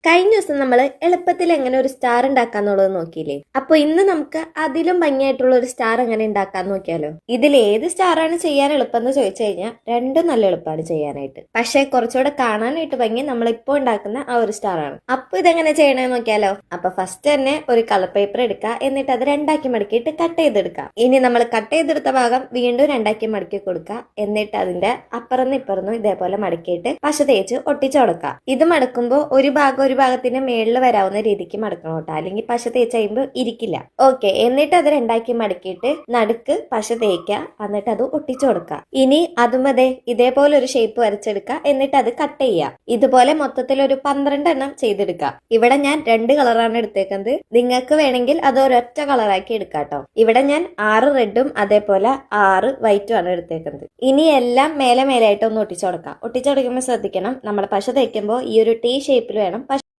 കഴിഞ്ഞ ദിവസം നമ്മൾ എളുപ്പത്തിൽ എങ്ങനെ ഒരു സ്റ്റാർ ഉണ്ടാക്കാന്നുള്ളത് നോക്കിയില്ലേ? അപ്പൊ ഇന്ന് നമുക്ക് അതിലും ഭംഗിയായിട്ടുള്ള ഒരു സ്റ്റാർ എങ്ങനെ ഉണ്ടാക്കാൻ നോക്കിയാലോ? ഇതിൽ ഏത് സ്റ്റാറാണ് ചെയ്യാൻ എളുപ്പം എന്ന് ചോദിച്ചു കഴിഞ്ഞാൽ രണ്ടും നല്ല എളുപ്പമാണ് ചെയ്യാനായിട്ട്. പക്ഷെ കുറച്ചുകൂടെ കാണാനായിട്ട് ഭംഗി നമ്മളിപ്പോ ഉണ്ടാക്കുന്ന ആ ഒരു സ്റ്റാർ ആണ്. അപ്പൊ ഇതെങ്ങനെ ചെയ്യണമെന്ന് നോക്കിയാലോ? അപ്പൊ ഫസ്റ്റ് തന്നെ ഒരു കളർ പേപ്പർ എടുക്കുക, എന്നിട്ട് അത് രണ്ടാക്കി മടക്കിയിട്ട് കട്ട് ചെയ്തെടുക്കുക. ഇനി നമ്മൾ കട്ട് ചെയ്തെടുത്ത ഭാഗം വീണ്ടും രണ്ടാക്കി മടക്കി കൊടുക്കുക, എന്നിട്ട് അതിന്റെ അപ്പുറന്ന് ഇപ്പുറന്നും ഇതേപോലെ മടക്കിയിട്ട് പശ തേച്ച് ഒട്ടിച്ചു കൊടുക്കുക. ഇത് മടക്കുമ്പോൾ ഒരു ഭാഗത്തിന് മേളിൽ വരാവുന്ന രീതിക്ക് മടക്കണം കേട്ടോ, അല്ലെങ്കിൽ പശ തേച്ച് കഴിയുമ്പോൾ ഇരിക്കില്ല. ഓക്കെ, എന്നിട്ട് അത് രണ്ടാക്കി മടക്കിയിട്ട് നടുക്ക് പശ തേക്കുക, എന്നിട്ട് അത് ഒട്ടിച്ചു കൊടുക്കുക. ഇനി അതുമതേ ഇതേപോലെ ഒരു ഷേപ്പ് വരച്ചെടുക്കുക, എന്നിട്ട് അത് കട്ട് ചെയ്യുക. ഇതുപോലെ മൊത്തത്തിൽ ഒരു 12 എണ്ണം ചെയ്തെടുക്കുക. ഇവിടെ ഞാൻ 2 കളറാണ് എടുത്തേക്കുന്നത്. നിങ്ങൾക്ക് വേണമെങ്കിൽ അത് ഒരൊറ്റ കളറാക്കി എടുക്കാം കേട്ടോ. ഇവിടെ ഞാൻ 6 റെഡും അതേപോലെ 6 വൈറ്റും ആണ് എടുത്തേക്കുന്നത്. ഇനി എല്ലാം മേലെ മേലായിട്ട് ഒന്ന് ഒട്ടിച്ചു കൊടുക്കാം. ഒട്ടിച്ചു കൊടുക്കുമ്പോൾ ശ്രദ്ധിക്കണം, നമ്മൾ പശ തേക്കുമ്പോൾ ഈ ഒരു T ഷേപ്പിൽ വേണം പശ